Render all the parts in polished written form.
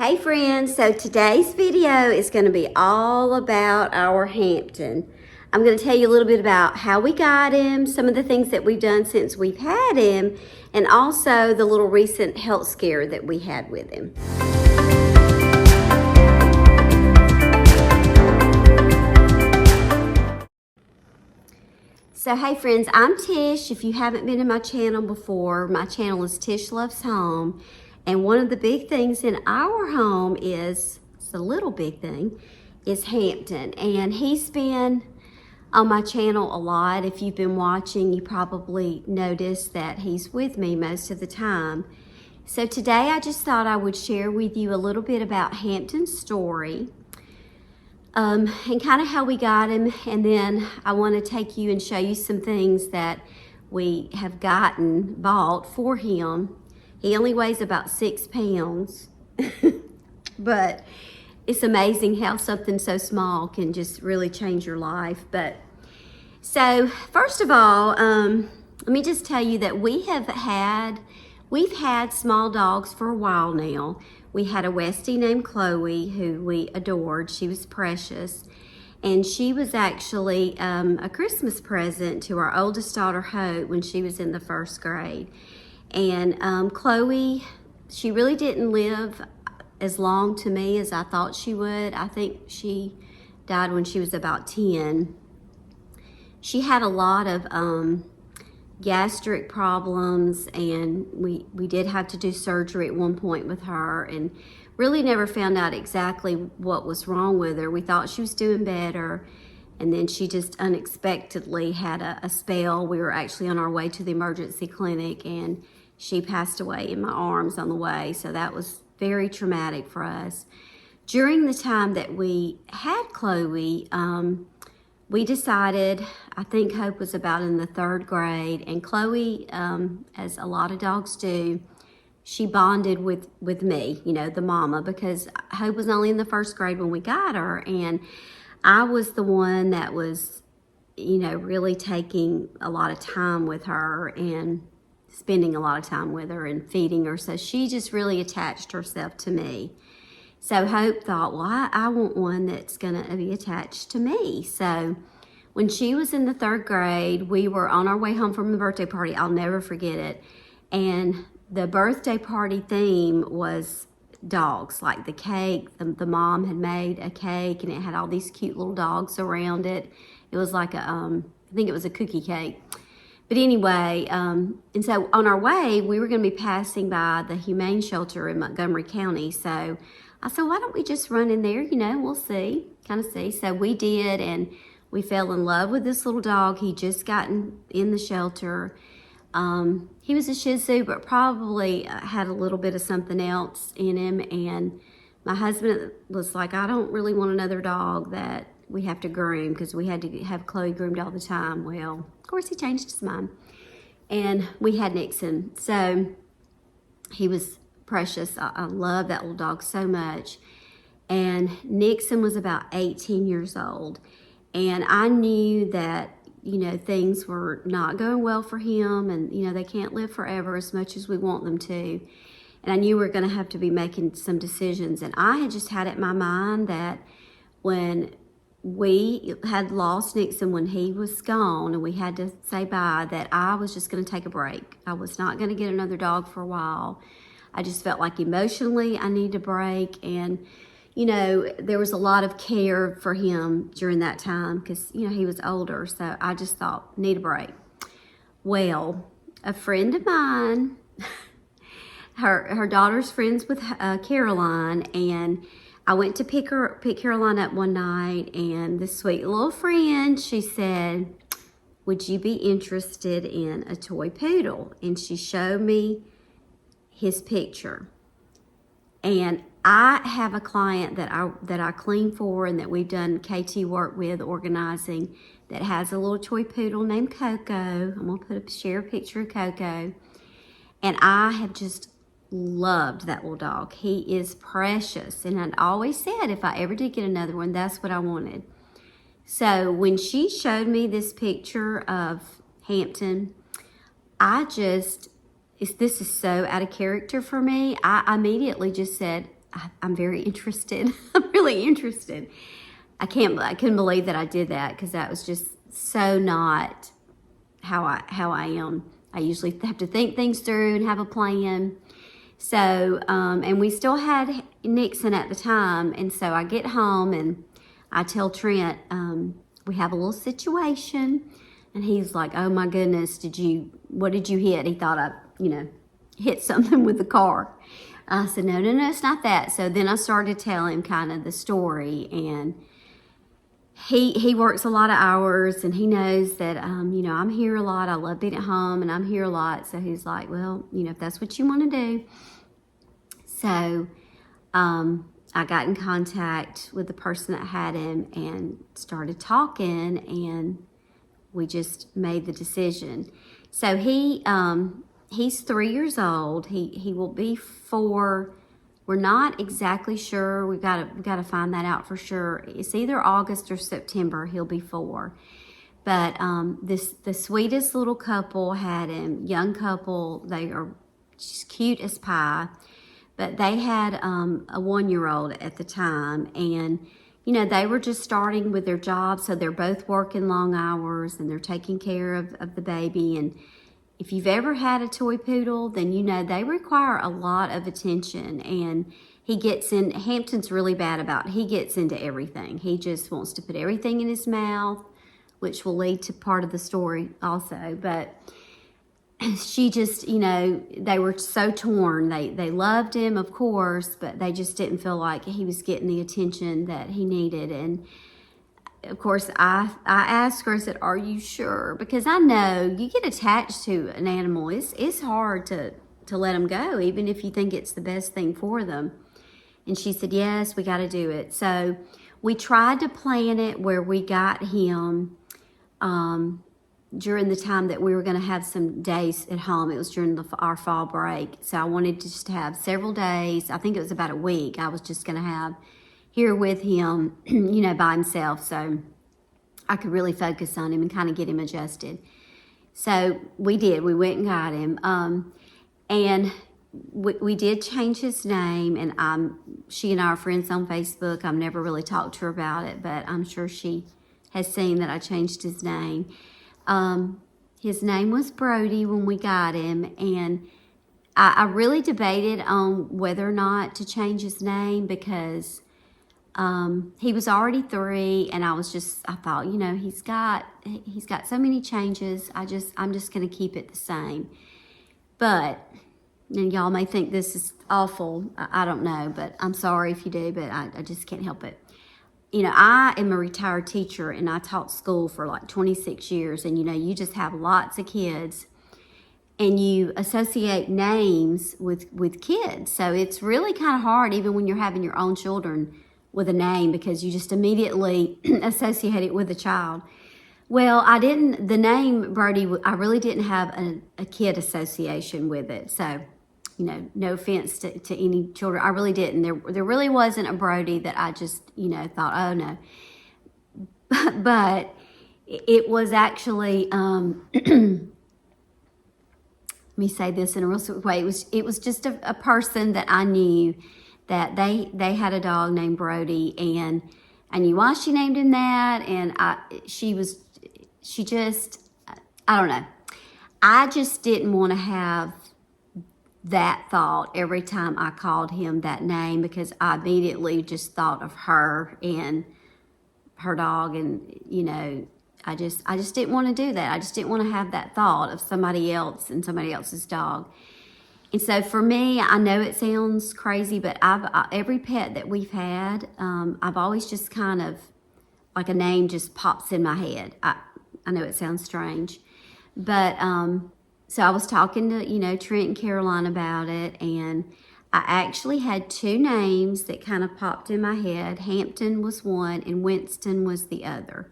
Hey friends, so today's video is going to be all about our Hampton. I'm going to tell you a little bit about how we got him, some of the things that we've done since we've had him, and also the little recent health scare that we had with him. So hey friends, I'm Tish. If you haven't been to my channel before, my channel is Tish Loves Home. And one of the big things in our home is, it's a little big thing, is Hampton. And he's been on my channel a lot. If you've been watching, you probably noticed that he's with me most of the time. So today I just thought I would share with you a little bit about Hampton's story. And kind of how we got him, and then I want to take you and show you some things that we have bought for him. He only weighs about 6 pounds, but it's amazing how something so small can just really change your life. But so first of all, let me just tell you that we've had small dogs for a while now. We had a Westie named Chloe who we adored. She was precious. And she was actually a Christmas present to our oldest daughter, Hope, when she was in the 1st grade. And Chloe, she really didn't live as long to me as I thought she would. I think she died when she was about 10. She had a lot of gastric problems, and we did have to do surgery at one point with her, and really never found out exactly what was wrong with her. We thought she was doing better, and then she just unexpectedly had a spell. We were actually on our way to the emergency clinic, and she passed away in my arms on the way. So that was very traumatic for us. During the time that we had Chloe, we decided, I think Hope was about in the 3rd grade, and Chloe, as a lot of dogs do, she bonded with me, you know, the mama, because Hope was only in the 1st grade when we got her, and I was the one that was, you know, really taking a lot of time with her and spending a lot of time with her and feeding her. So she just really attached herself to me. So Hope thought, well, I want one that's going to be attached to me. So when she was in the 3rd grade, we were on our way home from the birthday party. I'll never forget it. And the birthday party theme was dogs, like the cake. The mom had made a cake, and it had all these cute little dogs around it. It was like I think it was a cookie cake. But anyway, and so on our way, we were going to be passing by the Humane Shelter in Montgomery County. So I said, why don't we just run in there? You know, we'll see, kind of see. So we did, and we fell in love with this little dog. He just gotten in the shelter. He was a Shih Tzu, but probably had a little bit of something else in him. And my husband was like, I don't really want another dog that we have to groom, because we had to have Chloe groomed all the time. Well, of course, he changed his mind, and we had Nixon. So he was precious. I love that little dog so much. And Nixon was about 18 years old, and I knew that, you know, things were not going well for him, and, you know, they can't live forever as much as we want them to. And I knew we were going to have to be making some decisions. And I had just had it in my mind that when we had lost Nixon, when he was gone and we had to say bye, that I was just going to take a break. I was not going to get another dog for a while. I just felt like emotionally I needed a break. And, you know, there was a lot of care for him during that time because, you know, he was older. So I just thought, need a break. Well, a friend of mine, her daughter's friends with Caroline, and I went to pick Caroline up one night, and this sweet little friend, she said, would you be interested in a toy poodle? And she showed me his picture. And I have a client that I clean for, and that we've done KT work with, organizing, that has a little toy poodle named Coco. I'm gonna share a picture of Coco. And I have just loved that little dog. He is precious. And I'd always said if I ever did get another one, that's what I wanted. So when she showed me this picture of Hampton, this is so out of character for me. I immediately just said, I'm very interested. I'm really interested. I couldn't believe that I did that, because that was just so not how I am. I usually have to think things through and have a plan. So, and we still had Nixon at the time. And so I get home and I tell Trent, we have a little situation. And he's like, oh my goodness, what did you hit? He thought I, hit something with the car. I said, no, it's not that. So then I started to tell him kind of the story, and he works a lot of hours, and he knows that, I'm here a lot. I love being at home, and I'm here a lot. So he's like, well, if that's what you want to do. So I got in contact with the person that had him and started talking, and we just made the decision. So he's 3 years old. He will be 4. We're not exactly sure. We gotta find that out for sure. It's either August or September. He'll be 4. But the sweetest little couple had him. Young couple. They are just cute as pie. But they had a 1-year-old at the time, and they were just starting with their job, so they're both working long hours, and they're taking care of the baby. And if you've ever had a toy poodle, then they require a lot of attention. And Hampton's really bad about it. He gets into everything. He just wants to put everything in his mouth, which will lead to part of the story also. But she just, they were so torn. They loved him, of course, but they just didn't feel like he was getting the attention that he needed. And of course, I asked her, I said, are you sure? Because I know you get attached to an animal. It's hard to let them go, even if you think it's the best thing for them. And she said, yes, we got to do it. So we tried to plan it where we got him during the time that we were going to have some days at home. It was during our fall break. So I wanted to just have several days. I think it was about a week. I was just going to have here with him, by himself, so I could really focus on him and kind of get him adjusted. So we did. We went and got him, and we did change his name. And she and I are friends on Facebook. I've never really talked to her about it, but I'm sure she has seen that I changed his name. His name was Brody when we got him, and I really debated on whether or not to change his name, because he was already 3, and I thought, he's got so many changes. I'm just going to keep it the same. But, and y'all may think this is awful. I don't know, but I'm sorry if you do, but I just can't help it. I am a retired teacher, and I taught school for like 26 years. And, you just have lots of kids, and you associate names with kids. So it's really kind of hard, even when you're having your own children, with a name, because you just immediately associate it with a child. Well, the name Brody, I really didn't have a kid association with it. So, no offense to any children. I really didn't. There really wasn't a Brody that I just, thought, oh no. But it was actually, let me say this in a real sweet way. It was just a person that I knew, that they had a dog named Brody, and I knew why she named him that. And I don't know. I just didn't want to have that thought every time I called him that name, because I immediately just thought of her and her dog. And, I just didn't want to do that. I just didn't want to have that thought of somebody else and somebody else's dog. And so for me, I know it sounds crazy, but every pet that we've had, I've always just kind of, like, a name just pops in my head. I know it sounds strange, but so I was talking to, Trent and Caroline about it, and I actually had 2 names that kind of popped in my head. Hampton was one, and Winston was the other.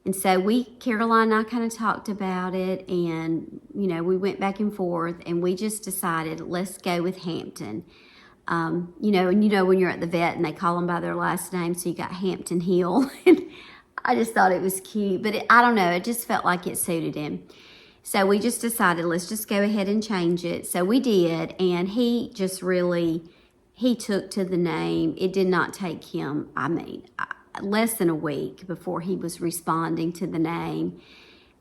And so Caroline and I kind of talked about it, and, we went back and forth, and we just decided, let's go with Hampton. And when you're at the vet and they call them by their last name, so you got Hampton Hill. And I just thought it was cute, but I don't know, it just felt like it suited him. So we just decided, let's just go ahead and change it. So we did, and he just really he took to the name. It did not take him, less than a week before he was responding to the name.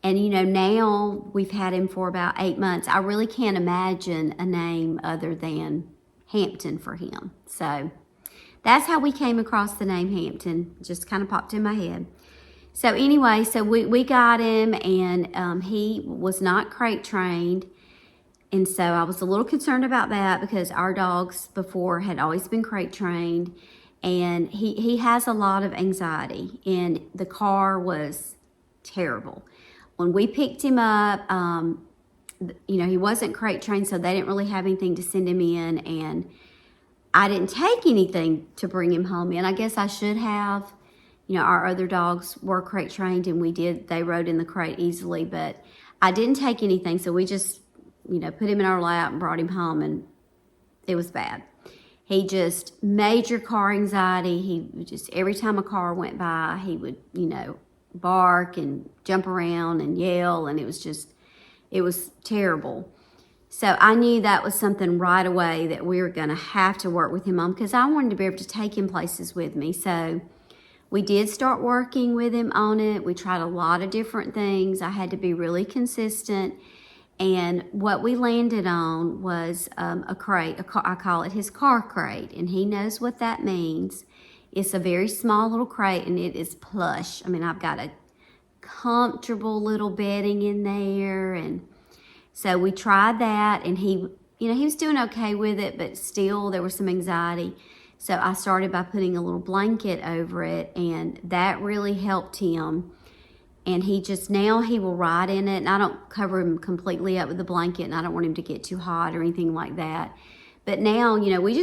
And, you know, now we've had him for about 8 months. I really can't imagine a name other than Hampton for him. So that's how we came across the name Hampton. Just kind of popped in my head. So anyway, so we got him, and he was not crate trained. And so I was a little concerned about that because our dogs before had always been crate trained. And he has a lot of anxiety, and the car was terrible. When we picked him up, you know, he wasn't crate trained, so they didn't really have anything to send him in, and I didn't take anything to bring him home in. I guess I should have. You know, our other dogs were crate trained, and they rode in the crate easily, but I didn't take anything, so we just, you know, put him in our lap and brought him home, and it was bad. He just, major car anxiety. He just, every time a car went by, he would, you know, bark and jump around and yell, and it was terrible. So I knew that was something right away that we were going to have to work with him on, because I wanted to be able to take him places with me. So we did start working with him on it. We tried a lot of different things. I had to be really consistent. And what we landed on was a crate. I call it his car crate, and he knows what that means. It's a very small little crate, and it is plush. I mean, I've got a comfortable little bedding in there, and so we tried that, and he, you know, he was doing okay with it, but still there was some anxiety. So I started by putting a little blanket over it, and that really helped him. And he just, now he will ride in it, and I don't cover him completely up with the blanket, and I don't want him to get too hot or anything like that. But now, you know, we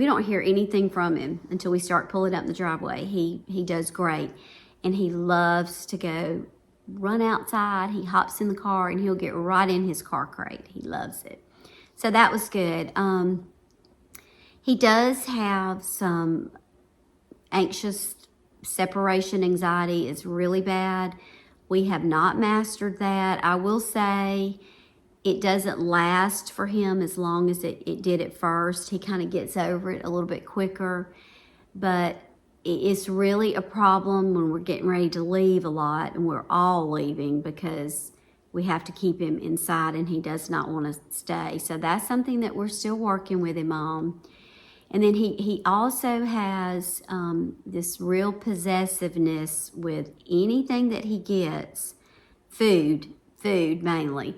don't hear anything from him until we start pulling up the driveway. He does great, and he loves to go run outside. He hops in the car, and he'll get right in his car crate. He loves it. So that was good. He does have some anxious separation anxiety. Is really bad. We have not mastered that. I will say it doesn't last for him as long as it did at first. He kind of gets over it a little bit quicker, but it's really a problem when we're getting ready to leave a lot, and we're all leaving because we have to keep him inside, and he does not want to stay. So that's something that we're still working with him on. And then he also has this real possessiveness with anything that he gets, food mainly,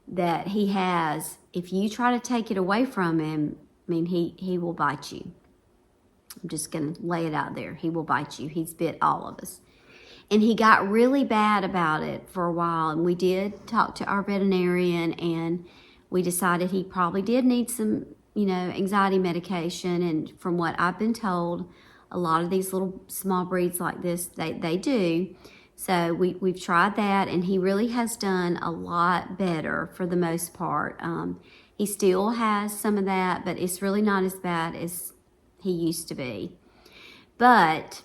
that he has. If you try to take it away from him, I mean, he will bite you. I'm just going to lay it out there. He will bite you. He's bit all of us. And he got really bad about it for a while, and we did talk to our veterinarian, and we decided he probably did need some, you know, anxiety medication. And from what I've been told, a lot of these little small breeds like this, they do. So we've tried that, and he really has done a lot better for the most part. He still has some of that, but it's really not as bad as he used to be. But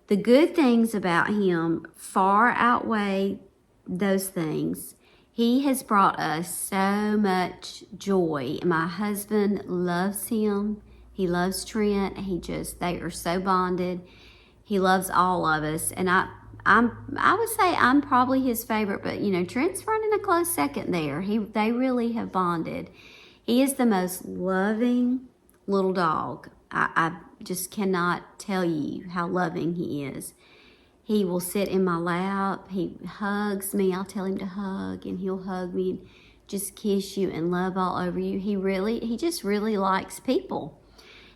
the good things about him far outweigh those things. He has brought us so much joy. My husband loves him. He loves Trent. They are so bonded. He loves all of us. And I would say I'm probably his favorite, but you know, Trent's running a close second there. They really have bonded. He is the most loving little dog. I just cannot tell you how loving he is. He will sit in my lap. He hugs me. I'll tell him to hug, and he'll hug me and just kiss you and love all over you. He just really likes people.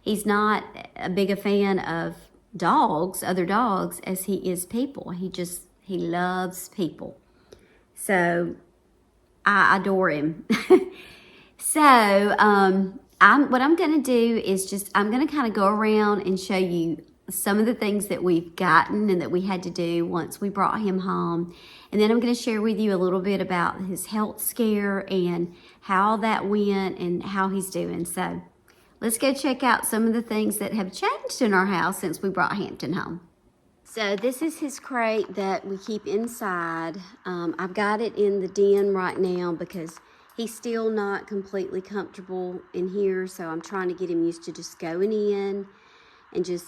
He's not a big a fan of other dogs, as he is people. He loves people. So I adore him. So what I'm going to do is I'm going to kind of go around and show you some of the things that we've gotten and that we had to do once we brought him home. And then I'm going to share with you a little bit about his health scare and how that went and how he's doing. So let's go check out some of the things that have changed in our house since we brought Hampton home. So this is his crate that we keep inside. I've got it in the den right now because He's still not completely comfortable in here, so I'm trying to get him used to just going in and just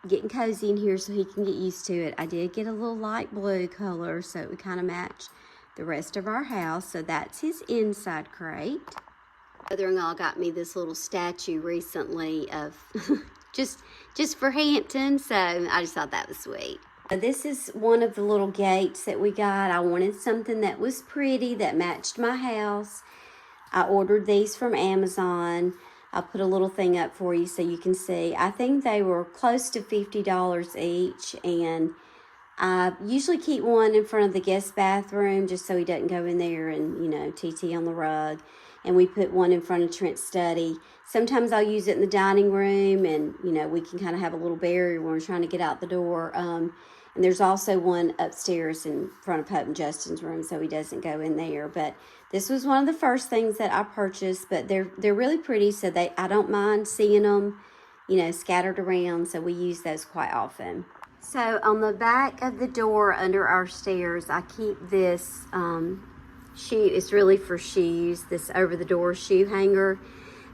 getting cozy in here so he can get used to it. I did get a little light blue color so it would kind of match the rest of our house. So that's his inside crate. Mother-in-law got me this little statue recently of just for Hampton, so I just thought that was sweet. This is one of the little gates that we got. I wanted something that was pretty, that matched my house. I ordered these from Amazon. I'll put a little thing up for you so you can see. I think they were close to $50 each, and I usually keep one in front of the guest bathroom just so he doesn't go in there and, you know, TT on the rug. And we put one in front of Trent's study. Sometimes I'll use it in the dining room, and, you know, we can kind of have a little barrier when we're trying to get out the door. And there's also one upstairs in front of Pope and Justin's room so he doesn't go in there. But this was one of the first things that I purchased, but they're really pretty, so I don't mind seeing them, you know, scattered around, so we use those quite often. So on the back of the door under our stairs, I keep this shoe. It's really for shoes, this over-the-door shoe hanger.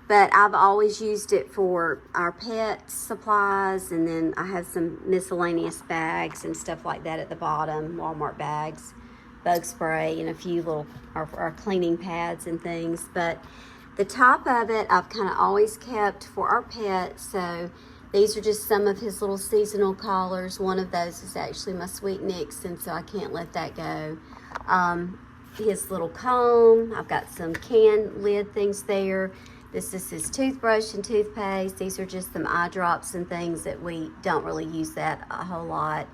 But I've always used it for our pet supplies, and then I have some miscellaneous bags and stuff like that at the bottom, Walmart bags, bug spray, and a few little, our cleaning pads and things. But the top of it, I've kind of always kept for our pets. So these are just some of his little seasonal collars. One of those is actually my Sweet Nixon, so I can't let that go. His little comb, I've got some can lid things there. This is his toothbrush and toothpaste. These are just some eye drops and things that we don't really use that a whole lot.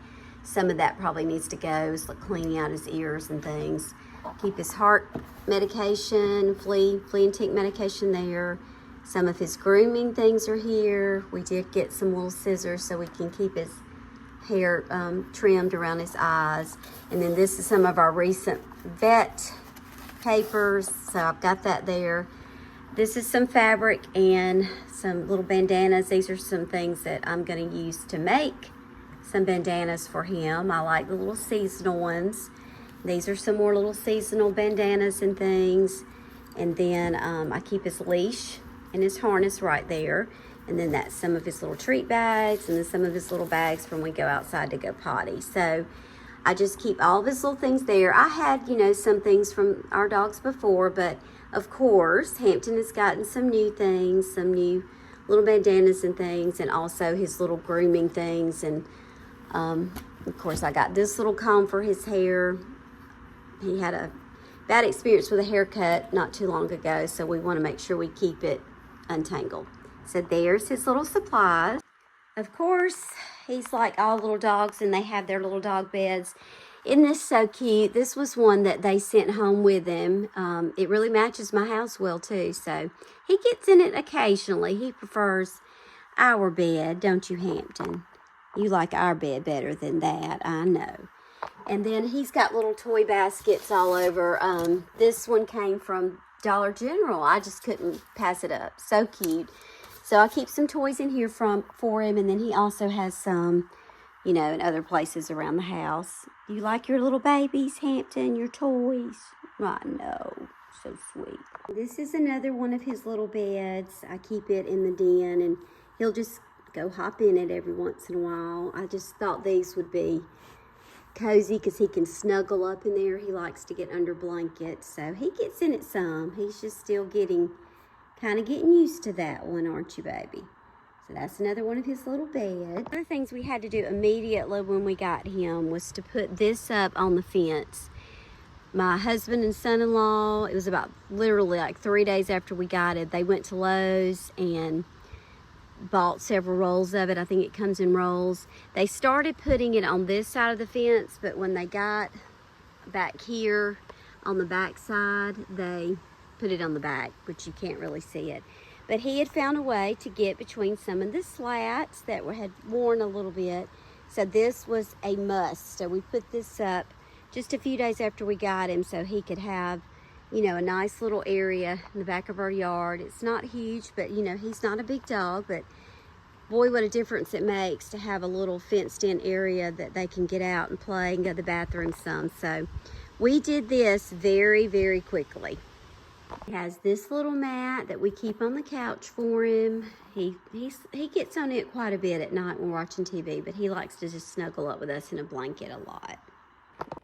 Some of that probably needs to go. It's like cleaning out his ears and things. Keep his heart medication, flea and tick medication there. Some of his grooming things are here. We did get some little scissors so we can keep his hair trimmed around his eyes. And then this is some of our recent vet papers. So I've got that there. This is some fabric and some little bandanas. These are some things that I'm going to use to make some bandanas for him. I like the little seasonal ones. These are some more little seasonal bandanas and things. And then I keep his leash and his harness right there. And then that's some of his little treat bags, and then some of his little bags when we go outside to go potty. So I just keep all of his little things there. I had, you know, some things from our dogs before, but of course, Hampton has gotten some new things, some new little bandanas and things, and also his little grooming things. And of course, I got this little comb for his hair. He had a bad experience with a haircut not too long ago, so we want to make sure we keep it untangled. So there's his little supplies. Of course, he's like all little dogs, and they have their little dog beds. Isn't this so cute? This was one that they sent home with him. It really matches my house well, too. So he gets in it occasionally. He prefers our bed, don't you, Hampton? You like our bed better than that, I know. And then he's got little toy baskets all over. This one came from Dollar General. I just couldn't pass it up. So cute. So I keep some toys in here for him, and then he also has some, you know, in other places around the house. Do you like your little babies, Hampton, your toys? I know, so sweet. This is another one of his little beds. I keep it in the den, and he'll just go hop in it every once in a while. I just thought these would be cozy because he can snuggle up in there. He likes to get under blankets, so he gets in it some. He's just still kind of getting used to that one, aren't you, baby? So that's another one of his little beds. Other things we had to do immediately when we got him was to put this up on the fence. My husband and son-in-law, it was about literally like 3 days after we got it, they went to Lowe's and bought several rolls of it. I think it comes in rolls. They started putting it on this side of the fence, but when they got back here on the back side, they put it on the back, which you can't really see it. But he had found a way to get between some of the slats that had worn a little bit. So this was a must. So we put this up just a few days after we got him so he could have, you know, a nice little area in the back of our yard. It's not huge, but, you know, he's not a big dog, but boy, what a difference it makes to have a little fenced-in area that they can get out and play and go to the bathroom some. So we did this very, very quickly. He has this little mat that we keep on the couch for him. He gets on it quite a bit at night when we're watching TV, but he likes to just snuggle up with us in a blanket a lot.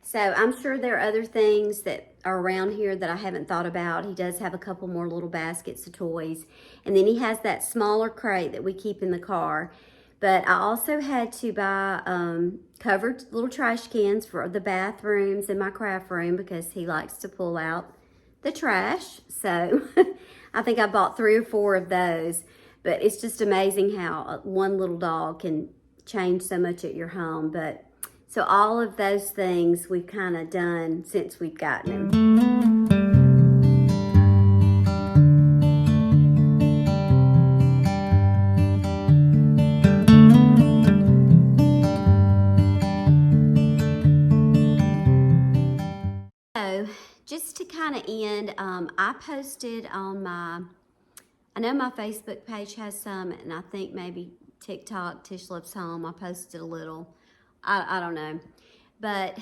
So I'm sure there are other things that are around here that I haven't thought about. He does have a couple more little baskets of toys. And then he has that smaller crate that we keep in the car. But I also had to buy covered little trash cans for the bathrooms and my craft room because he likes to pull out the trash. So I think I bought 3 or 4 of those. But it's just amazing how one little dog can change so much at your home. But so all of those things we've kind of done since we've gotten him. So just to kind of end, I posted on I know my Facebook page has some, and I think maybe TikTok, Tish Loves Home, I posted a little. I don't know. But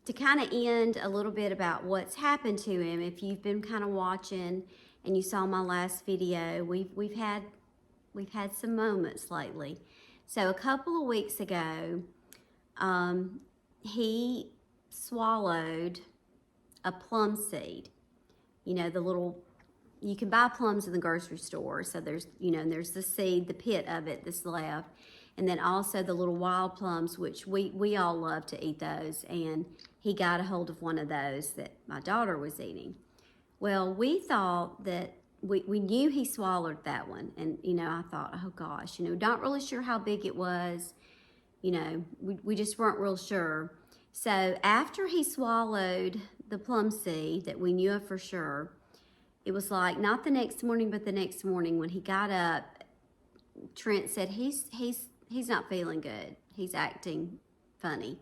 to kind of end a little bit about what's happened to him, if you've been kind of watching and you saw my last video, we've had some moments lately. So a couple of weeks ago, he swallowed a plum seed. You know, the little, you can buy plums in the grocery store. So there's, you know, there's the seed, the pit of it that's left. And then also the little wild plums, which we all love to eat those. And he got a hold of one of those that my daughter was eating. Well, we thought that, we knew he swallowed that one. And, you know, I thought, oh gosh, you know, not really sure how big it was. You know, we just weren't real sure. So after he swallowed the plum seed that we knew of for sure, it was like not the next morning, but the next morning when he got up, Trent said, he's not feeling good. He's acting funny.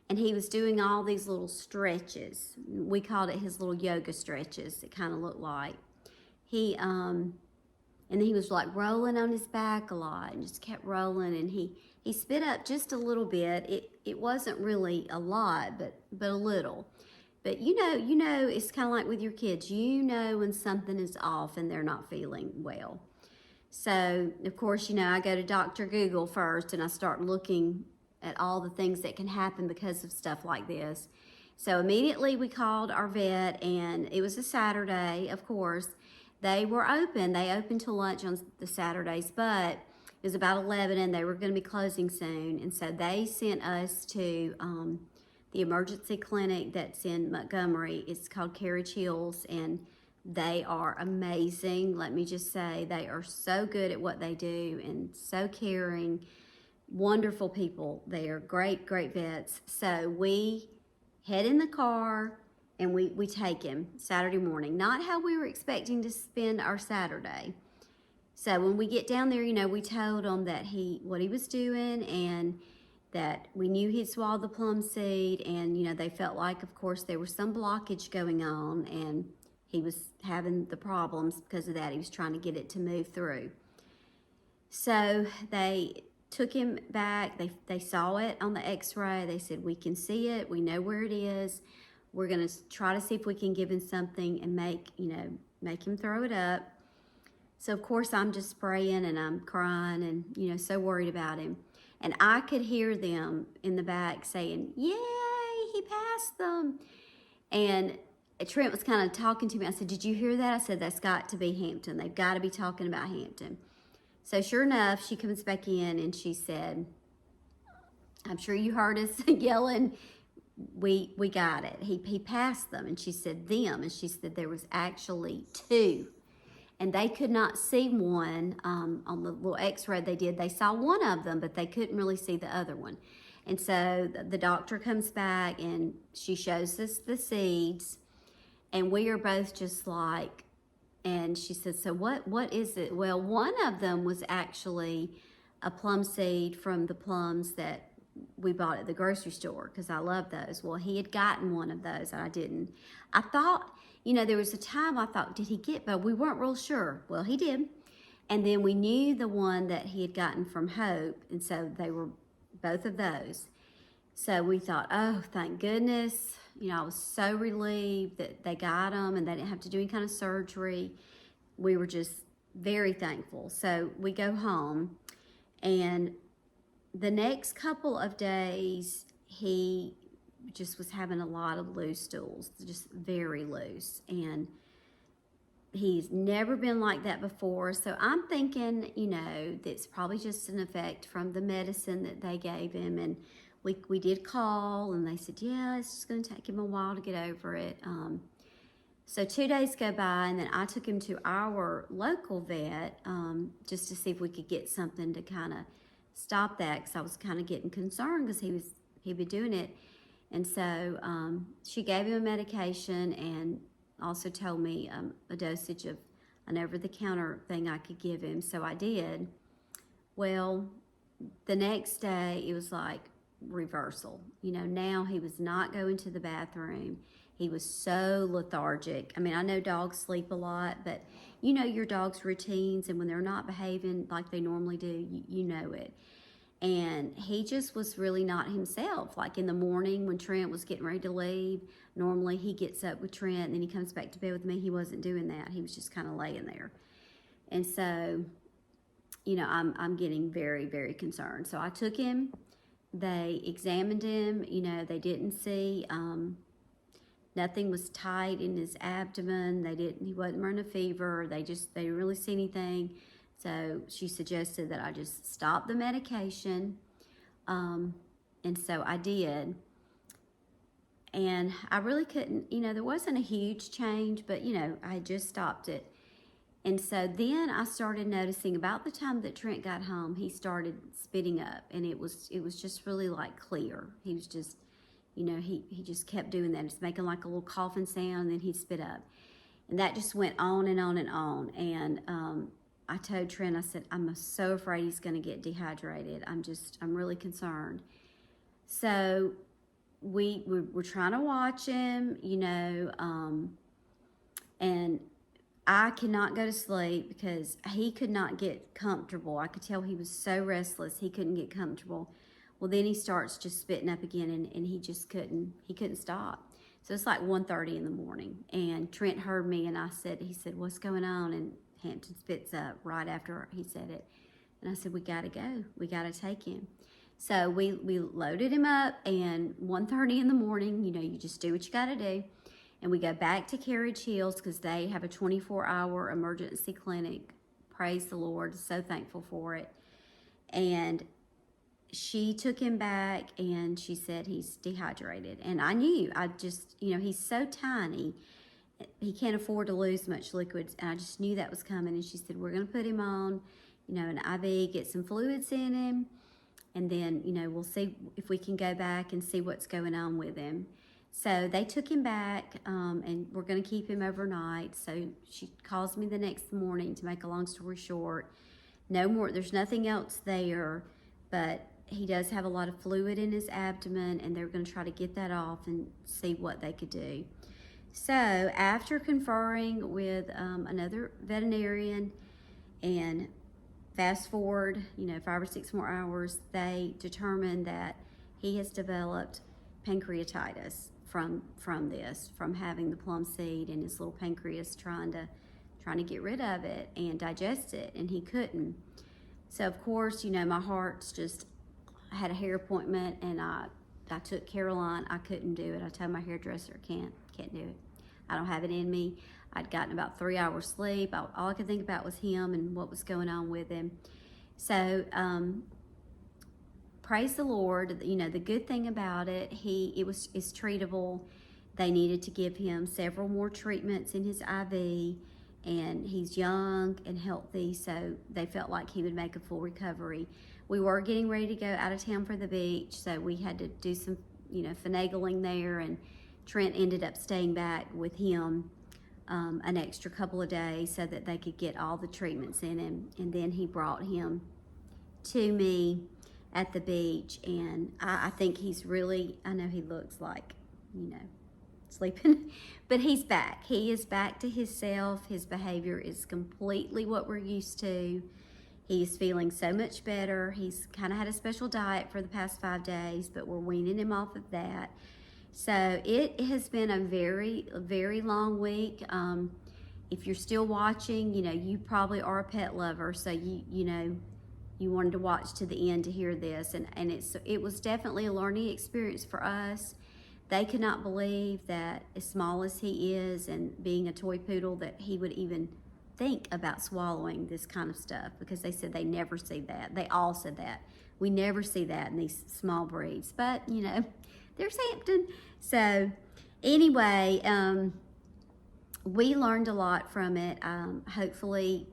And he was doing all these little stretches. We called it his little yoga stretches, it kind of looked like. And then he was like rolling on his back a lot and just kept rolling, and he spit up just a little bit. It wasn't really a lot, but a little. But you know, it's kind of like with your kids. You know when something is off and they're not feeling well. So, of course, you know, I go to Dr. Google first and I start looking at all the things that can happen because of stuff like this. So immediately we called our vet, and it was a Saturday, of course. They were open. They opened till lunch on the Saturdays, but it was about 11 and they were going to be closing soon. And so they sent us to the emergency clinic that's in Montgomery. It's called Carriage Hills, and they are amazing. Let me just say, they are so good at what they do and so caring. Wonderful people. They are great, great vets. So we head in the car and we take him Saturday morning. Not how we were expecting to spend our Saturday. So when we get down there, you know, we told him that what he was doing, and that we knew he'd swallowed the plum seed, and, you know, they felt like, of course, there was some blockage going on, and he was having the problems because of that. He was trying to get it to move through. So they took him back. They saw it on the x-ray. They said, we can see it. We know where it is. We're going to try to see if we can give him something and make him throw it up. So, of course, I'm just praying and I'm crying and, you know, so worried about him. And I could hear them in the back saying, yay, he passed them. And Trent was kind of talking to me. I said, did you hear that? I said, that's got to be Hampton. They've got to be talking about Hampton. So sure enough, she comes back in and she said, I'm sure you heard us yelling, we got it. He passed them. And she said, them. And she said there was actually 2. And they could not see one on the little x-ray they did. They saw one of them, but they couldn't really see the other one. And so the doctor comes back and she shows us the seeds. And we are both just like, and she said, so what is it? Well, one of them was actually a plum seed from the plums that we bought at the grocery store, because I love those. Well, he had gotten one of those and I didn't. I thought, you know, there was a time I thought, did he get, but we weren't real sure. Well, he did. And then we knew the one that he had gotten from Hope, and so they were both of those. So we thought, oh, thank goodness. You know, I was so relieved that they got him and they didn't have to do any kind of surgery. We were just very thankful. So we go home, and the next couple of days, he just was having a lot of loose stools, just very loose. And he's never been like that before. So I'm thinking, you know, that's probably just an effect from the medicine that they gave him. And we did call, and they said, yeah, it's just going to take him a while to get over it. So 2 days go by, and then I took him to our local vet just to see if we could get something to kind of stop that, because I was kind of getting concerned because he'd been doing it. And so she gave him a medication and also told me a dosage of an over-the-counter thing I could give him. So I did. Well, the next day it was like reversal. You know, now he was not going to the bathroom. He was so lethargic. I mean, I know dogs sleep a lot, but you know your dog's routines, and when they're not behaving like they normally do, you know it. And he just was really not himself. Like in the morning when Trent was getting ready to leave, normally he gets up with Trent and then he comes back to bed with me. He wasn't doing that. He was just kind of laying there. And so, you know, I'm getting very, very concerned. So I took him. They examined him. You know, they didn't see, nothing was tight in his abdomen. He wasn't running a fever. They didn't really see anything. So she suggested that I just stop the medication. And so I did. And I really couldn't, you know, there wasn't a huge change, but, you know, I just stopped it. And so then I started noticing about the time that Trent got home, he started spitting up, and it was just really like clear. He was just, you know, he just kept doing that. It's making like a little coughing sound, and then he'd spit up. And that just went on and on and on. And I told Trent, I said, I'm so afraid he's going to get dehydrated. I'm really concerned. So we were trying to watch him, you know, and I could not go to sleep because he could not get comfortable. I could tell he was so restless, he couldn't get comfortable. Well, then he starts just spitting up again, and he just couldn't stop. So it's like 1:30 in the morning, and Trent heard me, and he said, what's going on? And Hampton spits up right after he said it. And I said, we got to go. We got to take him. So we loaded him up, and 1:30 in the morning, you know, you just do what you got to do. And we go back to Carriage Hills because they have a 24-hour emergency clinic. Praise the Lord. So thankful for it. And she took him back, and she said he's dehydrated. And I knew, you know, he's so tiny. He can't afford to lose much liquids. And I just knew that was coming. And she said, we're going to put him on, you know, an IV, get some fluids in him. And then, you know, we'll see if we can go back and see what's going on with him. So they took him back, and we're going to keep him overnight. So she calls me the next morning, to make a long story short. No more, there's nothing else there, but he does have a lot of fluid in his abdomen, and they're going to try to get that off and see what they could do. So after conferring with another veterinarian, and fast forward, you know, 5 or 6 more hours, they determined that he has developed pancreatitis from having the plum seed in his little pancreas, trying to get rid of it and digest it, and he couldn't. So of course, you know, my heart's just, I had a hair appointment, and I took Caroline. I couldn't do it. I told my hairdresser, can't do it. I don't have it in me. I'd gotten about 3 hours sleep. All I could think about was him and what was going on with him. So praise the Lord. You know, the good thing about it, it's treatable. They needed to give him several more treatments in his IV, and he's young and healthy, so they felt like he would make a full recovery. We were getting ready to go out of town for the beach, so we had to do some, you know, finagling there, and Trent ended up staying back with him an extra couple of days so that they could get all the treatments in him. And then he brought him to me at the beach, and I think he's really, I know he looks like, you know, sleeping, but he's back. He is back to himself. His behavior is completely what we're used to. He's feeling so much better. He's kind of had a special diet for the past 5 days, but we're weaning him off of that. So it has been a very long week. If you're still watching, you know, you probably are a pet lover, so you know, you wanted to watch to the end to hear this, and it was definitely a learning experience for us. They could not believe that, as small as he is and being a toy poodle, that he would even think about swallowing this kind of stuff, because they said they never see that. They all said that. We never see that in these small breeds, but you know, there's Hampton. So anyway, we learned a lot from it. Hopefully,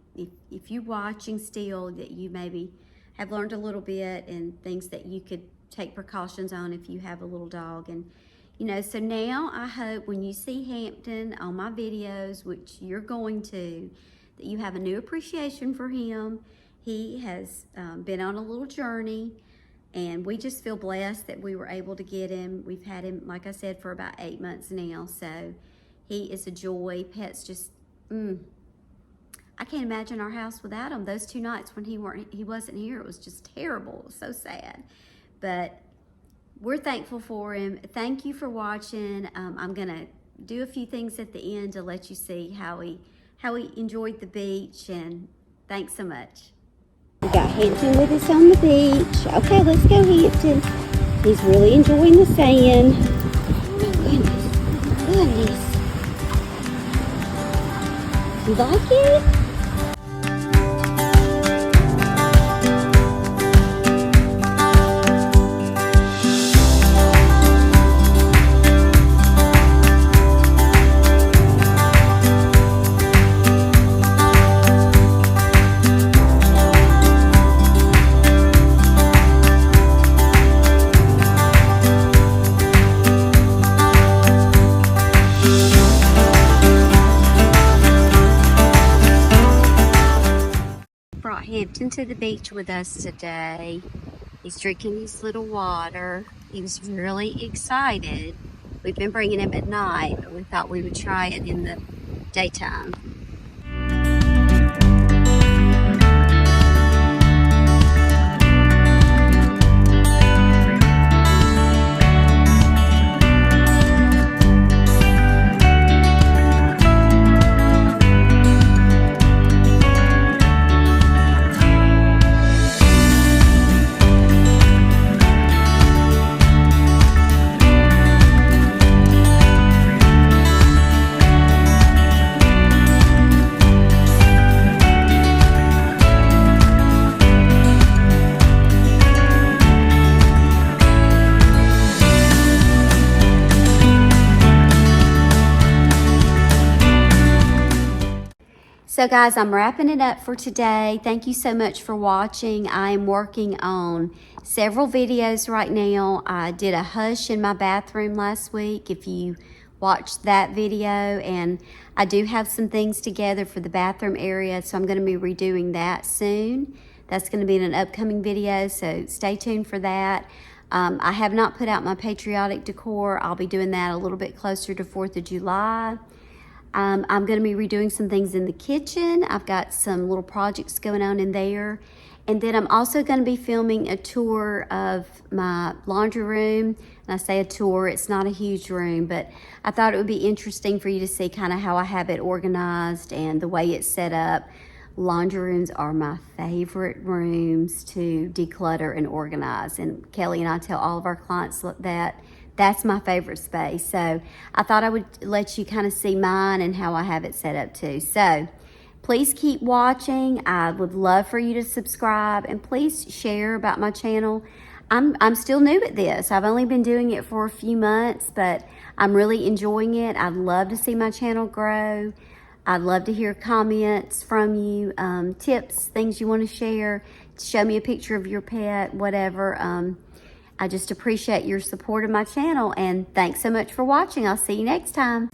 if you're watching still, that you maybe have learned a little bit and things that you could take precautions on if you have a little dog. And you know, so now I hope when you see Hampton on my videos, which you're going to, that you have a new appreciation for him. He has been on a little journey, and we just feel blessed that we were able to get him. We've had him, like I said, for about 8 months now, so he is a joy. Pets just, I can't imagine our house without him. Those 2 nights when he wasn't here, it was just terrible. It was so sad, but we're thankful for him. Thank you for watching. I'm gonna do a few things at the end to let you see how he enjoyed the beach, and thanks so much. We got Hampton with us on the beach. Okay, let's go, Hampton. He's really enjoying the sand. Oh, goodness. You like it? Brought Hampton to the beach with us today. He's drinking his little water. He was really excited. We've been bringing him at night, but we thought we would try it in the daytime. So guys, I'm wrapping it up for today. Thank you so much for watching. I am working on several videos right now. I did a hush in my bathroom last week, if you watched that video, and I do have some things together for the bathroom area, so I'm going to be redoing that soon. That's going to be in an upcoming video, so stay tuned for that. I have not put out my patriotic decor. I'll be doing that a little bit closer to 4th of July. I'm going to be redoing some things in the kitchen. I've got some little projects going on in there. And then I'm also going to be filming a tour of my laundry room. And I say a tour, it's not a huge room, but I thought it would be interesting for you to see kind of how I have it organized and the way it's set up. Laundry rooms are my favorite rooms to declutter and organize. And Kelly and I tell all of our clients that that's my favorite space. So I thought I would let you kind of see mine and how I have it set up too. So please keep watching. I would love for you to subscribe, and please share about my channel. I'm still new at this. I've only been doing it for a few months, but I'm really enjoying it. I'd love to see my channel grow. I'd love to hear comments from you, tips, things you want to share. Show me a picture of your pet, whatever. I just appreciate your support of my channel, and thanks so much for watching. I'll see you next time.